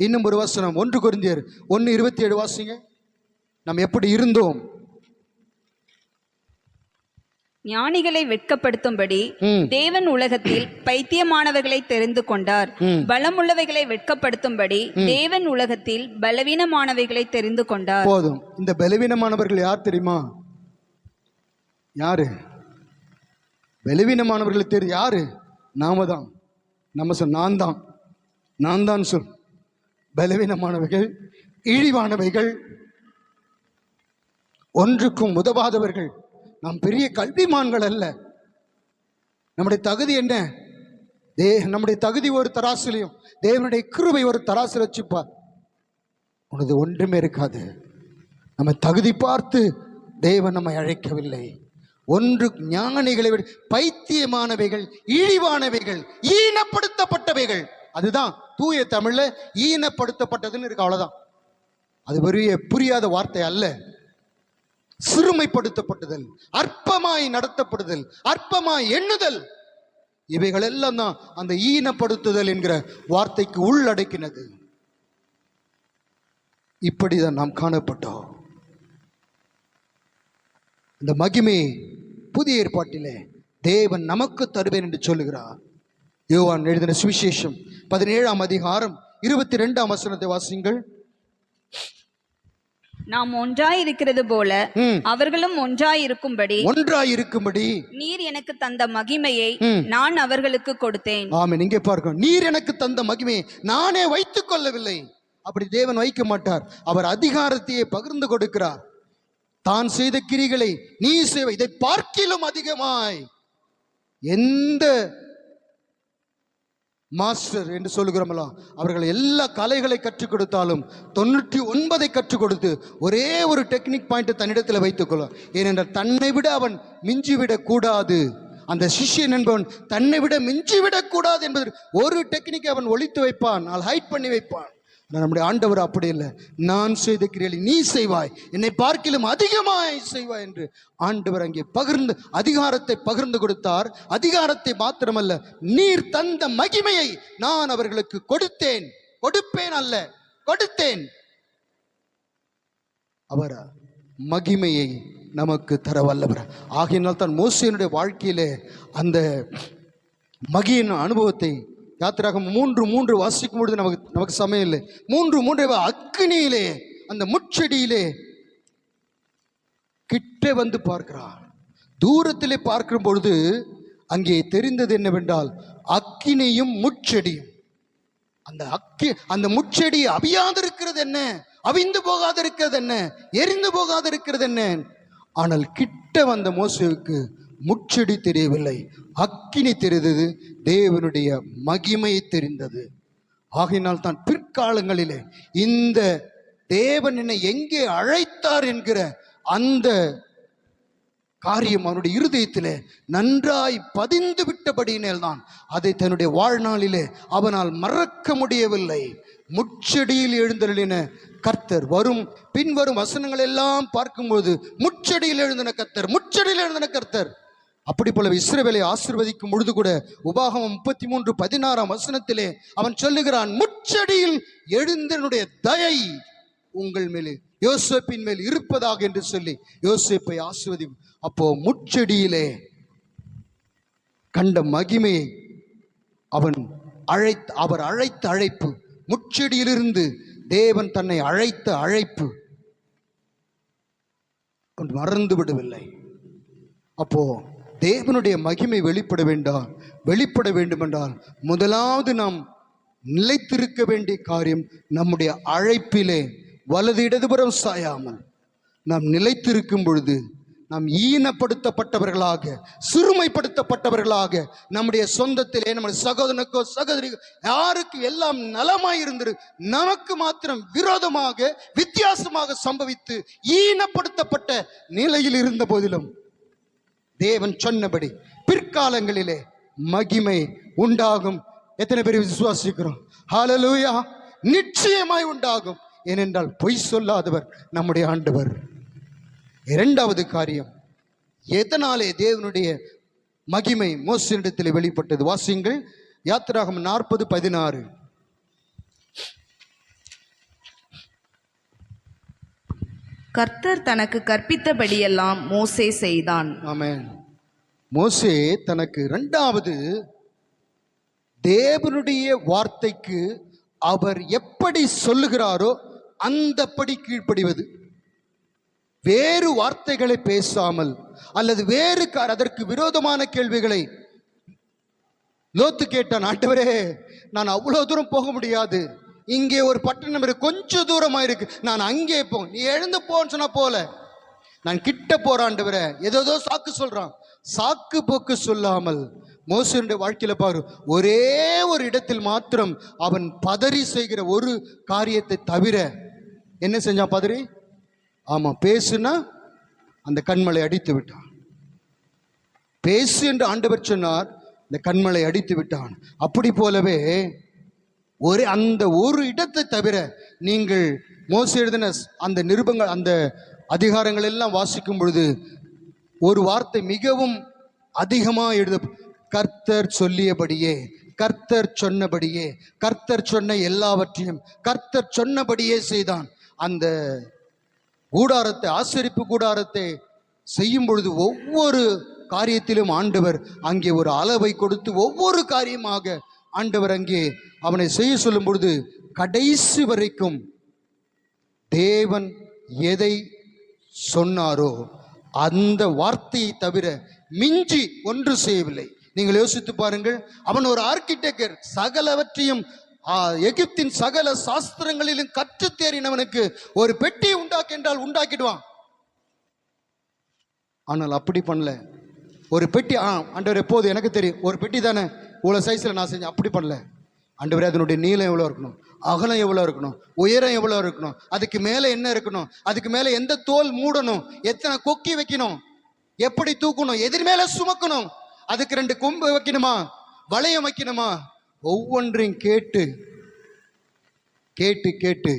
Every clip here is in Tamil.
இன்னும் ஒரு வசனம் 1 கொரிந்தியர் 1:27 வாசிங்க. நாம் எப்படி இருந்தோம்? ஞானிகளை வெட்கப்படுத்தும்படி தேவன் உலகத்தில் பைத்தியமானவர்களை தெரிந்து கொண்டார். பலமுள்ளவைகளை வெட்கப்படுத்தும்படி தேவன் உலகத்தில் பலவீனமானவைகளை தெரிந்து கொண்டார். போதும். இந்த பலவீனமானவர்கள் யார் தெரியுமா? யாரு பலவீனமானவர்கள் தெரியும்? யாரு? நாம தான். நம்ம சொல், நான் தான் சொல். பலவீனமானவைகள், இழிவானவைகள், ஒன்றுக்கும் உதவாதவர்கள். நாம் பெரிய கல்விமான்கள் அல்ல. நம்முடைய தகுதி என்ன? நம்முடைய தகுதி ஒரு தராசிலையும் தேவனுடைய கிருபை ஒரு தராசில் வச்சுப்பா. உனது ஒன்றுமே இருக்காது. நம்ம தகுதி பார்த்து தேவன் நம்மை அழைக்கவில்லை. ஒன்று ஞானிகளை விட பைத்தியமானவைகள், இழிவானவைகள், ஈனப்படுத்தப்பட்டவைகள். அதுதான் தூய தமிழ்ல ஈனப்படுத்தப்பட்டதுன்னு இருக்கு, அவ்வளவுதான். அது பெரிய புரியாத வார்த்தை அல்ல. சிறுமைப்படுத்தப்பட்டதல், அற்பமாய் நடத்தப்படுதல், அற்பமாய் எண்ணுதல், இவைகள் எல்லாம் தான் அந்த ஈனப்படுத்துதல் என்கிற வார்த்தைக்கு உள்ளடக்கினது. இப்படிதான் நாம் காணப்பட்டோம். இந்த மகிமை புதிய ஏற்பாட்டிலே தேவன் நமக்கு தருவேன் என்று சொல்லுகிறார். யோவான் எழுதின சுவிசேஷம் 17ஆம் அதிகாரம் 22ஆம் வசனத்தை வாசிங்கள். நாம் ஒன்றாயிருக்கிறது போல அவர்களும் ஒன்றாயிருக்கும்படி நீர் எனக்கு தந்த மகிமையை நான் அவர்களுக்கு கொடுத்தேன். ஆமென். இங்கே பார்க்கணும், நீர் எனக்கு தந்த மகிமையை நானே வைத்துக் கொள்ளவில்லை. அப்படி தேவன் வைக்க மாட்டார். அவர் அதிகாரத்தையே பகிர்ந்து கொடுக்கிறார். தான் செய்த கிரிகளை நீ செய்வ, இதை பார்க்கிலும் அதிகமாய். எந்த மாஸ்டர் என்று சொல்லுகிறோமோ அவர்கள் எல்லா கலைகளை கற்றுக் கொடுத்தாலும் 99 கற்றுக் கொடுத்து ஒரே ஒரு டெக்னிக் பாயிண்ட் தன்னிடத்தில் வைத்துக் கொள்ளும். ஏனென்றால் தன்னை விட அவன் மிஞ்சிவிடக் கூடாது. அந்த சிஷ்யன் என்பவன் தன்னை விட மிஞ்சிவிடக் கூடாது என்பது ஒரு டெக்னிக் அவன் ஒழித்து வைப்பான், ஹைட் பண்ணி வைப்பான். நம்முடைய ஆண்டவர் அப்படி இல்லை. நான் செய்த கிரியை நீ செய்வாய், என்னை பார்க்கிலும் அதிகமாய் செய்வாய் என்று ஆண்டவர் அங்கே அதிகாரத்தை பகிர்ந்து கொடுத்தார். அதிகாரத்தை மாத்திரமல்ல, நீர் தந்த மகிமையை நான் அவர்களுக்கு கொடுப்பேன் அல்ல, கொடுத்தேன். அவர் மகிமையை நமக்கு தர வல்லவர். ஆகையினால் தான் மோசேயினுடைய வாழ்க்கையிலே அந்த மகியின் அனுபவத்தை யாத்திராகமம் 3:3 வாசிக்கும் பொழுது நமக்கு சமயம் இல்லை. 3:3 அக்கினியிலே அந்த முட்செடியிலே கிட்ட வந்து பார்க்கிறார். தூரத்திலே பார்க்கும் பொழுது அங்கே தெரிந்தது என்னவென்றால் அக்கினியும் முட்செடியும். அந்த முட்செடி அவியாதிருக்கிறது என்ன, அவிந்து போகாதிருக்கிறது என்ன, எரிந்து போகாதிருக்கிறது என்ன. ஆனால் கிட்ட வந்த மோசேவுக்கு முட்செடி தெரியவில்லை, அக்கினி தெரிந்தது, தேவனுடைய மகிமை தெரிந்தது. ஆகையினால் தான் பிற்காலங்களிலே இந்த தேவன் என்னை எங்கே அழைத்தார் என்கிற அந்த காரியம் அவனுடைய இருதயத்திலே நன்றாய் பதிந்து விட்டபடியினால் தான் அதை தன்னுடைய வாழ்நாளிலே அவனால் மறக்க முடியவில்லை. முட்செடியில் எழுந்தருளின கர்த்தர் பின்வரும் வசனங்கள் எல்லாம் பார்க்கும்போது முட்செடியில் எழுந்தின கர்த்தர். அப்படி போல இஸ்ரவேலை ஆசீர்வதிக்கும் பொழுது கூட உபாகமம் 33:16 வசனத்திலே அவன் சொல்லுகிறான், முட்செடியில் எழுந்தனுடைய தயை உங்கள் மேலே, யோசேப்பின் மேல் இருப்பதாக என்று சொல்லி யோசேப்பை ஆசீர்வதி. அப்போ முட்செடியிலே கண்ட மகிமையை அவர் அழைத்த அழைப்பு, முட்செடியிலிருந்து தேவன் தன்னை அழைத்த அழைப்பு மறந்து விடவில்லை. அப்போ தேவனுடைய மகிமை வெளிப்பட வேண்டும் என்றால் முதலாவது நாம் நிலைத்திருக்க வேண்டிய காரியம், நம்முடைய அழைப்பிலே வலது இடதுபுறம் சாயாமல் நாம் நிலைத்திருக்கும் பொழுது நாம் ஈனப்படுத்தப்பட்டவர்களாக, சிறுமைப்படுத்தப்பட்டவர்களாக, நம்முடைய சொந்தத்திலே நம்முடைய சகோதரனுக்கோ சகோதரிக்கோ யாருக்கு எல்லாம் நலமாய் இருந்து நமக்கு மாத்திரம் விரோதமாக வித்தியாசமாக சம்பவித்து ஈனப்படுத்தப்பட்ட நிலையில் இருந்த போதிலும் தேவன் சொன்னபடி பிற்காலங்களிலே மகிமை உண்டாகும். எத்தனை பேர் விசுவாசிக்கிறோம்? ஹல்லேலூயா! நிச்சயமாய் உண்டாகும். ஏனென்றால் பொய் சொல்லாதவர் நம்முடைய ஆண்டவர். இரண்டாவது காரியம், எதனாலே தேவனுடைய மகிமை மோசேயிடத்தில் வெளிப்பட்டது? வாசியுங்கள், யாத்திராகமம் 40:16. கர்த்தர் தனக்கு கற்பித்தபடியெல்லாம் மோசே செய்தான். ஆமென். மோசே தனக்கு இரண்டாவது தேவனுடைய வார்த்தைக்கு அவர் எப்படி சொல்லுகிறாரோ அந்தப்படி கீழ்ப்படிவது. வேறு வார்த்தைகளை பேசாமல் அல்லது வேறு அதற்கு விரோதமான கேள்விகளை லோத்து கேட்டான். ஆண்டவரே, நான் அவ்வளவு தூரம் போக முடியாது, இங்கே ஒரு பட்டணம் இருக்கு, கொஞ்சம் தூரமா இருக்கு, நான் அங்கே போ, நீ எழுந்து போன்னு சொன்னா போல, நான் கிட்ட போறேன் ஆண்டவரே. ஏதோ சாக்கு சொல்றான். சாக்கு போக்கு சொல்லாமல் மோசேயுடைய வாழ்க்கையில பாரு, ஒரே ஒரு இடத்தில் மாத்திரம் அவன் பதறி செய்கிற ஒரு காரியத்தை தவிர என்ன செஞ்சான்? பதறி, ஆமா, பேசுனா அந்த கண்மலை அடித்து விட்டான். பேசு என்று ஆண்டவர் சொன்னார், இந்த கண்மலை அடித்து விட்டான். அப்படி போலவே அந்த ஒரு இடத்தை தவிர நீங்கள் மோசே எழுதின அந்த நிருபங்கள், அந்த அதிகாரங்கள் எல்லாம் வாசிக்கும் பொழுது ஒரு வார்த்தை மிகவும் அதிகமாக எழுத, கர்த்தர் சொல்லியபடியே, கர்த்தர் சொன்னபடியே, கர்த்தர் சொன்ன எல்லாவற்றையும் கர்த்தர் சொன்னபடியே செய்தான். அந்த கூடாரத்தை, ஆசரிப்பு கூடாரத்தை செய்யும் பொழுது ஒவ்வொரு காரியத்திலும் ஆண்டவர் அங்கே ஒரு அளவை கொடுத்து ஒவ்வொரு காரியமாக ஆண்டவர் அங்கே அவனை செய்ய சொல்லும் பொழுது கடைசி வரைக்கும் தேவன் எதை சொன்னாரோ அந்த வார்த்தையை தவிர மிஞ்சி ஒன்று செய்யவில்லை. நீங்கள் யோசித்து பாருங்கள், அவன் ஒரு ஆர்கிடெக்டர், சகலவற்றையும் எகிப்தின் சகல சாஸ்திரங்களிலும் கற்று தேறினவனுக்கு ஒரு பெட்டி உண்டாக்கு என்றால் உண்டாக்கிடுவான். ஆனால் அப்படி பண்ணல. ஒரு பெட்டி, ஆண்டவர் எப்போது எனக்கு தெரியும், ஒரு பெட்டி தானே, இவ்வளோ சைஸில் நான் செஞ்சேன், அப்படி பண்ணல. ஆண்டவரே, அதனுடைய நீளம் எவ்வளோ இருக்கணும், அகலம் எவ்வளோ இருக்கணும், உயரம் எவ்வளோ இருக்கணும், அதுக்கு மேலே என்ன இருக்கணும், அதுக்கு மேலே எந்த தோல் மூடணும், எத்தனை கொக்கி வைக்கணும், எப்படி தூக்கணும், எதிர் மேலே சுமக்கணும், அதுக்கு 2 கொம்பு வைக்கணுமா, வளையம் வைக்கணுமா, ஒவ்வொன்றையும் கேட்டு கேட்டு கேட்டு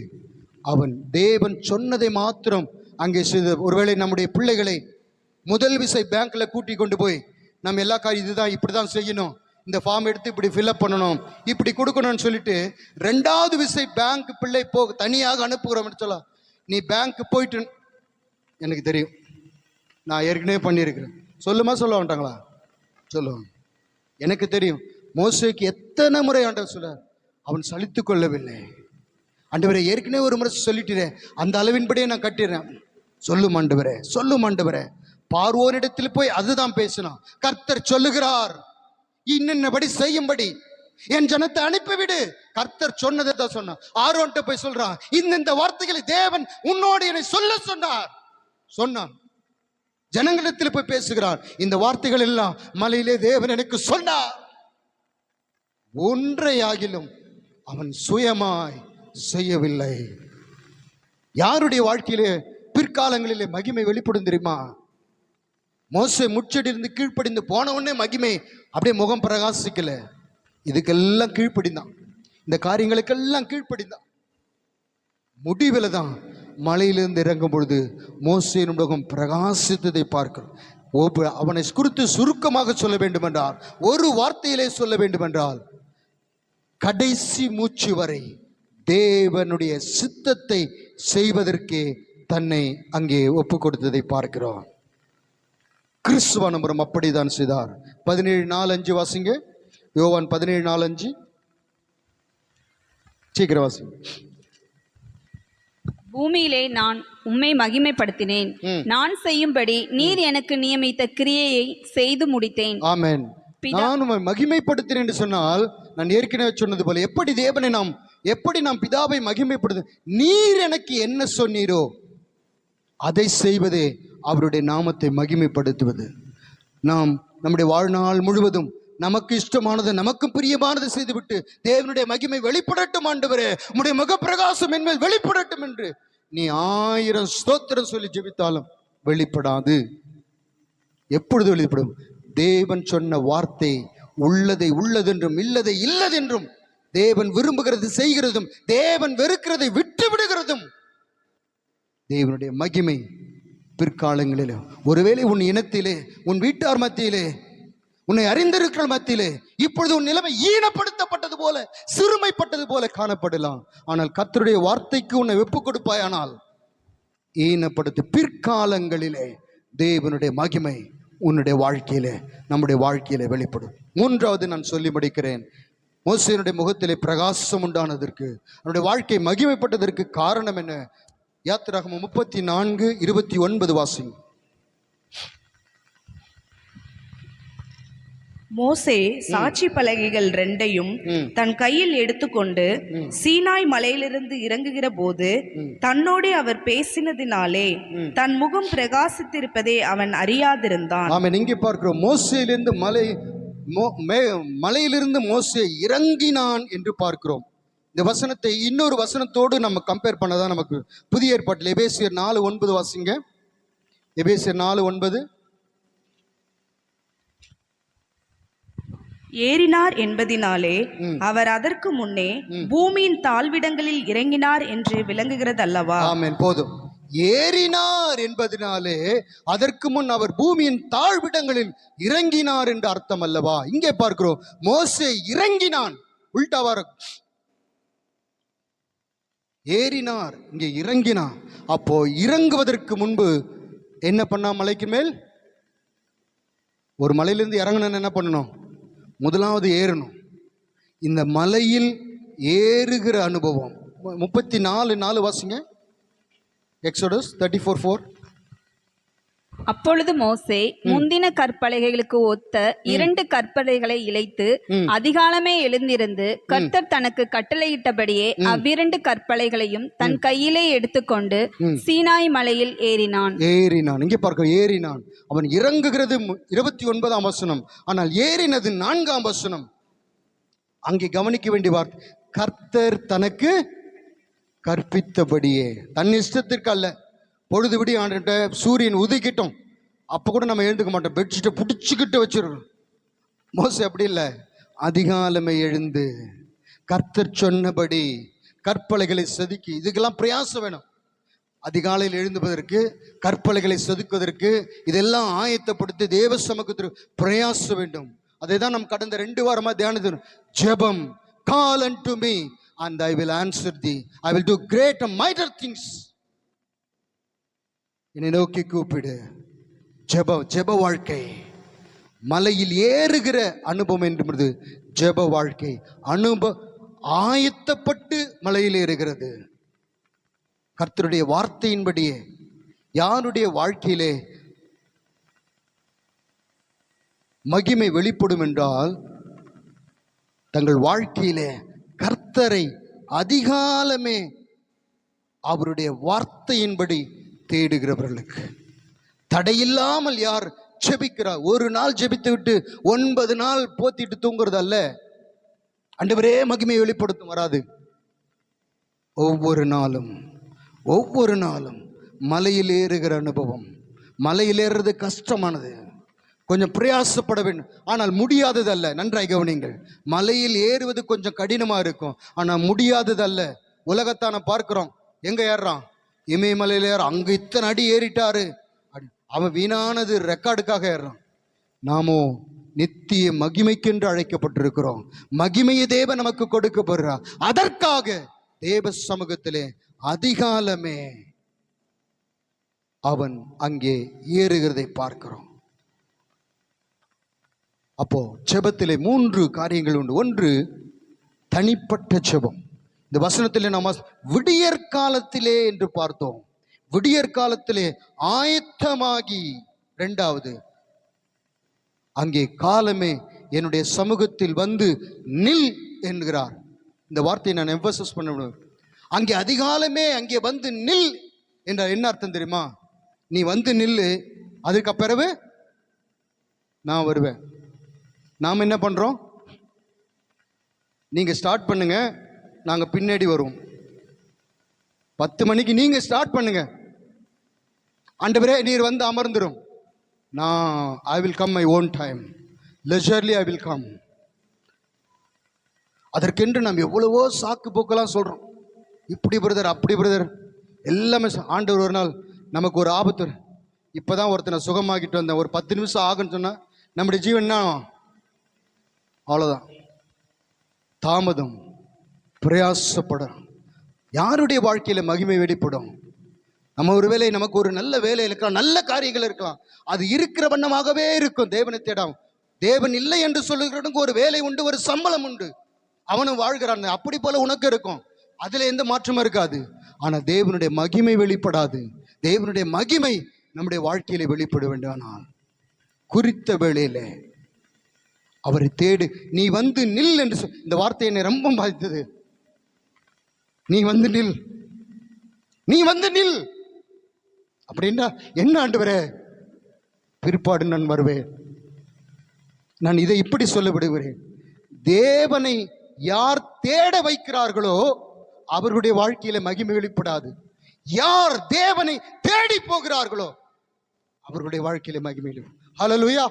அவன் தேவன் சொன்னதை மாத்திரம் அங்கே செய்த. ஒருவேளை நம்முடைய பிள்ளைகளை முதல் விசை பேங்க்ல கூட்டி கொண்டு போய் நம்ம எல்லா காரியம் இதுதான், இப்படி தான் செய்யணும், இந்த ஃபார்ம் எடுத்து இப்படி ஃபில்அப் பண்ணணும், இப்படி கொடுக்கணும்னு சொல்லிட்டு 2வது விசை பேங்க் பிள்ளை தனியாக அனுப்புகிறோம் சொல்ல, நீ பேங்க் போயிட்டு, எனக்கு தெரியும், நான் ஏற்கனவே பண்ணியிருக்கிறேன், சொல்லுமா சொல்ல மாட்டாங்களா? சொல்லுவாங்க. எனக்கு தெரியும் மோசேக்கு எத்தனை முறை ஆண்டவர் சொல்ல, அவன் சலித்து கொள்ளவில்லை. ஆண்டவரே, ஏற்கனவே ஒரு முறை சொல்லிட்டேன், அந்த அளவின்படியே நான் கட்டிடுறேன், சொல்லும் ஆண்டவரே, சொல்லும் ஆண்டவரே. பார்வோனிடத்தில் போய் அதுதான் பேசினான். கர்த்தர் சொல்லுகிறார், இன்னபடி செய்யும்படி என் ஜனத்தை அனுப்பிவிடு. கர்த்தர் சொன்னதை தான் சொன்னான். ஆரோன்ட்ட போய் சொல்றான், இந்த வார்த்தைகளை தேவன் உன்னோடு என்னை சொல்ல சொன்னான். ஜனங்களிடத்தில் போய் பேசுகிறான், இந்த வார்த்தைகள் எல்லாம் மலையிலே தேவன் எனக்கு சொன்னார். ஒன்றையாகிலும் அவன் சுயமாய் செய்யவில்லை. யாருடைய வாழ்க்கையிலே பிற்காலங்களிலே மகிமை வெளிப்படும் தெரியுமா? மோசே முச்சடியிலிருந்து கீழ்ப்படிந்து போன உடனே மகிமை அப்படியே முகம் பிரகாசிக்கல. இதுக்கெல்லாம் கீழ்ப்படிந்தான், இந்த காரியங்களுக்கெல்லாம் கீழ்ப்படிந்தான். முடிவில் தான் மலையிலிருந்து இறங்கும் பொழுது மோசேயின் முகம் பிரகாசித்ததை பார்க்கிறோம். அவனை குறித்து சுருக்கமாக சொல்ல வேண்டும் என்றால், ஒரு வார்த்தையிலே சொல்ல வேண்டும் என்றால், கடைசி மூச்சு வரை தேவனுடைய சித்தத்தை செய்வதற்கே தன்னை அங்கே ஒப்பு கொடுத்ததை பார்க்கிறோம். கிறிஸ்துவானவரும் அப்படித்தான் செய்தார். 17:4-5 வாசிங்க. யோவான் 17:4-5 சீக்கிரம் வாசிங்க. பூமியிலே நான் உம்மை மகிமைப்படுத்தினேன், நான் செய்யும்படி நீர் எனக்கு நியமித்த கிரியையை செய்து முடித்தேன். ஆமென். நான் உம்மை மகிமைப்படுத்தினேன் என்று சொன்னால், நான் ஏற்கனவே சொன்னது போல எப்படி நாம் பிதாவை மகிமைப்படுத்த, நீர் எனக்கு என்ன சொன்னீரோ அதை செய்வதே அவருடைய நாமத்தை மகிமைப்படுத்துவது. நாம் நம்முடைய வாழ்நாள் முழுவதும் நமக்கு இஷ்டமானது, நமக்கு பிரியமானது செய்துவிட்டு தேவனுடைய மகிமை வெளிப்படட்டும் ஆண்டவரே, உம்முடைய முகப்பிரகாசம் என்மேல் வெளிப்படட்டும் என்று நீ 1000 ஸ்தோத்திரம் சொல்லி ஜெபித்தாலும் வெளிப்படாது. எப்பொழுது வெளிப்படும்? தேவன் சொன்ன வார்த்தை உள்ளதை உள்ளதென்றும் இல்லதை இல்லதென்றும், தேவன் விரும்புகிறது செய்கிறதும் தேவன் வெறுக்கிறதை விட்டு விடுகிறதும் தேவனுடைய மகிமை பிற்காலங்களிலே ஒருவேளை உன் இனத்திலே, உன் வீட்டார் மத்தியிலே, உன்னை அறிந்திருக்கிற மத்தியிலே இப்பொழுது உன் நிலைமை ஈனப்படுத்தப்பட்டது போல, சிறுமைப்பட்டது போல காணப்படலாம். ஆனால் கர்த்தருடைய வார்த்தைக்கு உன்னை ஒப்பு கொடுப்பாயானால் ஈனப்படுத்து. பிற்காலங்களிலே தேவனுடைய மகிமை உன்னுடைய வாழ்க்கையிலே, நம்முடைய வாழ்க்கையிலே வெளிப்படும். மூன்றாவது நான் சொல்லி முடிக்கிறேன். மோசேயினுடைய முகத்திலே பிரகாசம் உண்டானதற்கு, அவனுடைய வாழ்க்கை மகிமைப்பட்டதற்கு காரணம் என்ன? யாத்திராகமம் 34:29 வாசிங்க. மோசே சாட்சி பலகைகள் 2ஐயும் தன் கையில் எடுத்துக்கொண்டு சீனாய் மலையிலிருந்து இறங்குகிற போது தன்னோடே அவர் பேசினதினாலே தன் முகம் பிரகாசித்திருப்பதை அவன் அறியாதிருந்தான். ஆமென். இங்கே பார்க்கிறோம், மோசேயிலிருந்து மலையிலிருந்து மோசே இறங்கினான் என்று பார்க்கிறோம். இந்த வசனத்தை இன்னொரு வசனத்தோடு நம்ம கம்பேர் பண்ணதான் நமக்கு புதிய ஏற்பாட்டில் எபேசியர் 4:9 வாசிங்க. எபேசியர் 4:9. ஏறினார் என்பதினாலே அவர் அதற்கு முன்னே பூமியின் தாழ்விடங்களில் இறங்கினார் என்று விளங்குகிறது அல்லவா? ஆமென். போதும். ஏறினார் என்பதனாலே அதற்கு முன் அவர் பூமியின் தாழ்விடங்களில் இறங்கினார் என்று அர்த்தம் அல்லவா? இங்கே பார்க்கிறோம், மோசே இறங்கினான். உல்டாவார ஏறினார், இங்கே இறங்கினான். அப்போ இறங்குவதற்கு முன்பு என்ன பண்ணா? மலைக்கு மேல் ஒரு மலையிலிருந்து இறங்கணும்னு என்ன பண்ணணும்? முதலாவது ஏறணும். இந்த மலையில் ஏறுகிற அனுபவம் 34:4 வாசிங்க. எக்ஸோடஸ் 34:4. அப்பொழுது மோசே முந்தின கற்பலகைகளுக்கு ஒத்த 2 கற்பலகைகளை இழைத்து அதிகாலமே எழுந்திருந்து கர்த்தர் தனக்கு கட்டளையிட்டபடியே அவ்விரண்டு கற்பலகைகளையும் தன் கையிலே எடுத்துக்கொண்டு சீனாய் மலையில் ஏறினான். இங்கே பார்க்க, ஏறினான். அவன் இறங்குகிறது 29ஆம் வசனம், ஆனால் ஏறினது 4ஆம் வசனம். அங்கே கவனிக்க வேண்டிய வார்த்தை, கர்த்தர் தனக்கு கற்பித்தபடியே. தன் இஷ்டத்திற்கு அல்ல. பொழுது விடி ஆண்டுகிட்ட சூரியன் உதிக்கிட்டோம், அப்போ கூட நம்ம எழுந்துக்க மாட்டோம், பெட்ஷீட்டை பிடிச்சிக்கிட்டு வச்சிருக்கோம். மோசே அப்படி இல்லை. அதிகாலமே எழுந்து கர்த்தர் சொன்னபடி கற்பலைகளை செதுக்கி, இதுக்கெல்லாம் பிரயாசம் வேணும். அதிகாலையில் எழுந்துவதற்கு, கற்பலைகளை செதுக்குவதற்கு, இதெல்லாம் ஆயத்தப்படுத்தி தேவ சமூகத்திற்கு பிரயாசம் வேண்டும். அதை தான் நம்ம கடந்த 2 வாரமாக தியானித்து, ஜெபம், கால் unto me and I will answer thee, I will do great and mighty things. என்னை நோக்கி கூப்பிடு. ஜெப வாழ்க்கை, மலையில் ஏறுகிற அனுபவம் என்பது ஜெப வாழ்க்கை. ஆயத்தப்பட்டு மலையில் ஏறுகிறது. கர்த்தருடைய வார்த்தையின்படியே யாருடைய வாழ்க்கையிலே மகிமை வெளிப்படும் என்றால், தங்கள் வாழ்க்கையிலே கர்த்தரை அதிகாலமே அவருடைய வார்த்தையின்படி தேடுகிறவர்களுக்கு. தடையில்லாமல் யார் ஜெபிக்கிறார்? ஒரு நாள் ஜெபித்து விட்டு 9 நாள் போத்திட்டு தூங்குறது அல்ல. ஆண்டவரே மகிமை வெளிப்படுத்தும் வராது. ஒவ்வொரு நாளும் மலையில் ஏறுகிற அனுபவம். மலையில் ஏறுறது கஷ்டமானது, கொஞ்சம் பிரயாசப்பட வேண்டும், ஆனால் முடியாதது அல்ல. நன்றாய் கவனிங்கள். மலையில் ஏறுவது கொஞ்சம் கடினமாக இருக்கும், ஆனால் முடியாதது அல்ல. உலகத்தான பார்க்கிறோம், எங்கே ஏறுறான்? இமயமலையில் ஏற, அங்கே இத்தனை அடி ஏறிட்டாரு, அவன் வீணானது ரெக்கார்டுக்காக ஏறுறான். நாமோ நித்திய மகிமைக்கென்று அழைக்கப்பட்டிருக்கிறோம். மகிமையை தேவன் நமக்கு கொடுக்கப்படுறார். அதற்காக தேவ சமூகத்திலே அதிகாலமே அவன் அங்கே ஏறுகிறதை பார்க்கிறோம். அப்போ ஜெபத்திலே 3 காரியங்கள் உண்டு. ஒன்று, தனிப்பட்ட ஜெபம். இந்த வசனத்திலே நாம் விடியற் காலத்திலே என்று பார்த்தோம். விடியற் காலத்திலே ஆயத்தமாகி. 2வது, அங்கே காலமே என்னுடைய சமூகத்தில் வந்து நில் என்கிறார். இந்த வார்த்தையை நான் எம்பசஸ் பண்ண முடியும். அங்கே அதிகாலமே அங்கே வந்து நில் என்றால் என்ன அர்த்தம் தெரியுமா? நீ வந்து நில்லு, அதுக்கு பிறகு நான் வருவேன். நாம் என்ன பண்ணுறோம்? நீங்கள் ஸ்டார்ட் பண்ணுங்க, நாங்கள் பின்னாடி வருவோம். 10 மணிக்கு நீங்கள் ஸ்டார்ட் பண்ணுங்க, ஆண்டவரே நீர் வந்து அமர்ந்துரும். நான் I will come my own time, leisurely I will come. அதற்கென்று நாம் எவ்வளவோ சாக்கு போக்கெல்லாம் சொல்கிறோம். இப்படி பிரதர், அப்படி பிரதர், எல்லாமே. ஆண்டவர் ஒரு நாள் நமக்கு ஒரு ஆபத்து, இப்போ தான் ஒருத்தனை சுகமாக்கிட்டு வந்தேன், ஒரு 10 நிமிஷம் ஆகுன்னு சொன்னால் நம்முடைய ஜீவன் என்ன? அவ்வளோதான். தாமதம், பிரயாசப்படும். யாருடைய வாழ்க்கையில் மகிமை வெளிப்படும்? நம்ம ஒரு வேலை, நமக்கு ஒரு நல்ல வேலை இருக்கலாம், நல்ல காரியங்கள் இருக்கலாம், அது இருக்கிற வண்ணமாகவே இருக்கும். தேவனை தேடாம, தேவன் இல்லை என்று சொல்லுகிறவனுக்கு ஒரு வேலை உண்டு, ஒரு சம்பளம் உண்டு, அவனும் வாழ்கிறான். அப்படி போல உனக்கு இருக்கும், அதுல எந்த மாற்றமும் இருக்காது. ஆனா தேவனுடைய மகிமை வெளிப்படாது. தேவனுடைய மகிமை நம்முடைய வாழ்க்கையில வெளிப்பட வேண்டானால் குறித்த வேளையில அவரை தேடு. நீ வந்து நில் என்று இந்த வார்த்தை என்னை ரொம்ப பாதித்தது. நீ வந்து நில், நீ வந்து நில் அப்படின்னா என்ன ஆண்டவரே, பிற்பாடு நான் வருவேன். நான் இதை இப்படி சொல்ல விடுகிறேன். தேவனை யார் தேட வைக்கிறார்களோ அவர்களுடைய வாழ்க்கையில மகிமை வெளிப்படாது. யார் தேவனை தேடி போகிறார்களோ அவர்களுடைய வாழ்க்கையில மகிமை. ஹல்லேலூயா.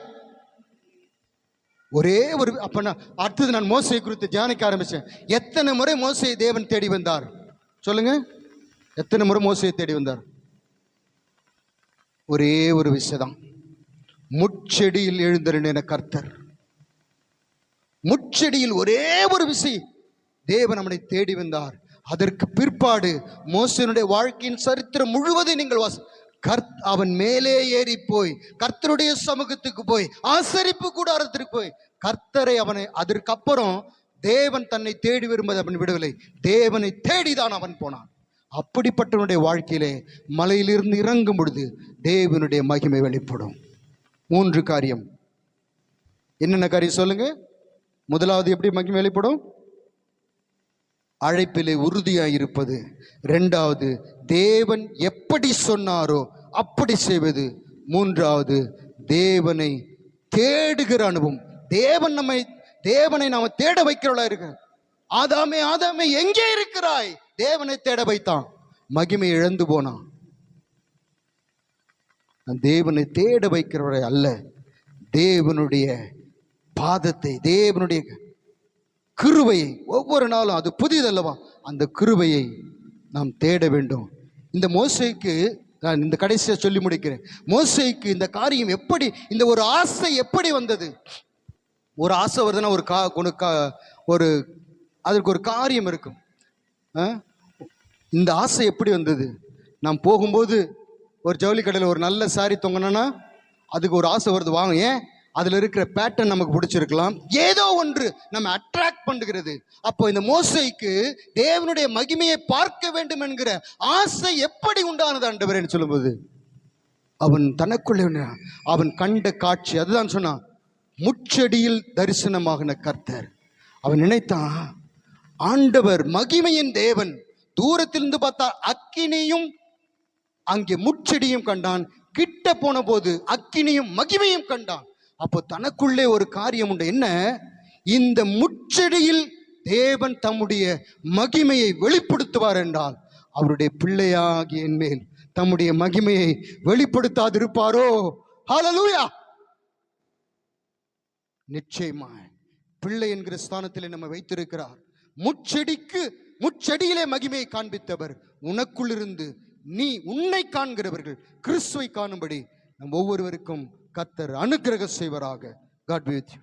ஒரே ஒரு அப்ப அடுத்தது நான் மோசேயை குறித்து தியானிக்க ஆரம்பிச்சேன். எத்தனை முறை மோசேயை தேவன் தேடி வந்தார் சொல்லுங்க? எத்தனை முறை மோசேயை தேடி வந்தார்? ஒரே ஒரு விஷயம், முட்செடியில் எழுந்தருளின கர்த்தர். முட்செடியில் ஒரே ஒரு விஷயம் தேவன் நம்மை தேடி வந்தார். அதற்கு பிற்பாடு மோசேயினுடைய வாழ்க்கையின் சரித்திரம் முழுவதும் நீங்கள் அவன் மேலே ஏறி போய் கர்த்தருடைய சமூகத்துக்கு போய் ஆசரிப்பு கூடாரத்திற்கு போய் கர்த்தரை அவனை, அதற்கு அப்புறம் தேவன் தன்னை தேடி வரும்போது அவன் விடவில்லை, தேவனை தேடிதான் அவன் போனான். அப்படிப்பட்டவனுடைய வாழ்க்கையிலே மலையிலிருந்து இறங்கும் பொழுது தேவனுடைய மகிமை வெளிப்படும். 3 காரியம். என்னென்ன காரியம் சொல்லுங்க? முதலாவது எப்படி மகிமை வெளிப்படும்? அழைப்பிலே உறுதியாய் இருப்பது. 2வது தேவன் எப்படி சொன்னாரோ அப்படி செய்வது. 3வது தேவனை தேடுகிற அனுபவம். தேவனை நாம தேட வைக்கிறவளா இருக்க. ஆதாமே ஆதாமே எங்கே இருக்கிறாய்? தேவனை தேட வைத்தான், மகிமை இழந்து போனான். தேவனை தேட வைக்கிறவரை அல்ல, தேவனுடைய பாதத்தை, தேவனுடைய கிருபையை, ஒவ்வொரு நாளும் அது புதிதல்லவா, அந்த கிருபையை நாம் தேட வேண்டும். இந்த மோசேக்கு நான் இந்த கடைசியை சொல்லி முடிக்கிறேன். மோசேக்கு இந்த காரியம் எப்படி, இந்த ஒரு ஆசை எப்படி வந்தது? ஒரு ஆசை வருதுன்னா ஒரு அதற்கு ஒரு காரியம் இருக்கும். இந்த ஆசை எப்படி வந்தது? நாம் போகும்போது ஒரு ஜவுளி கடையில் ஒரு நல்ல சாரி தொங்கினா அதுக்கு ஒரு ஆசை வருது, வாங்க. ஏன்? அதில் இருக்கிற பேட்டர்ன் நமக்கு பிடிச்சிருக்கலாம், ஏதோ ஒன்று நம்ம அட்ராக்ட் பண்ணுகிறது. அப்போ இந்த மோசேக்கு தேவனுடைய மகிமையை பார்க்க வேண்டும் என்கிற ஆசை எப்படி உண்டானது ஆண்டவரேன்னு சொல்லும்போது அவன் தனக்குள்ளே அவன் கண்ட காட்சி அதுதான் சொன்னான், முச்செடியில் தரிசனமாகின கர்த்தர். அவன் நினைத்தான், ஆண்டவர் மகிமையின் தேவன். தூரத்திலிருந்து பார்த்தா அக்கினியும் அங்கே முச்செடியும் கண்டான், கிட்ட போன போது அக்கினியும் மகிமையும் கண்டான். அப்போ தனக்குள்ளே ஒரு காரியம் உண்டு. என்ன? இந்த முச்செடியில் தேவன் தம்முடைய மகிமையை வெளிப்படுத்துவார் என்றால் அவருடைய பிள்ளையாகிய என் மேல் தம்முடைய மகிமையை வெளிப்படுத்தாதிருப்பாரோ? ஹல்லேலூயா. நிச்சயமாய் பிள்ளை என்கிற ஸ்தானத்தில் நம்ம வைத்திருக்கிறார். முச்செடியிலே மகிமையை காண்பித்தவர் உனக்குள்ளிருந்து நீ உன்னை காண்கிறவர்கள் கிறிஸ்துவை காணும்படி நம் ஒவ்வொருவருக்கும் கர்த்தர் அனுக்கிரகம் செய்வராக. God be with you.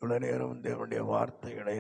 இவ்வளவு நேரம் தேவனுடைய வார்த்தைகளை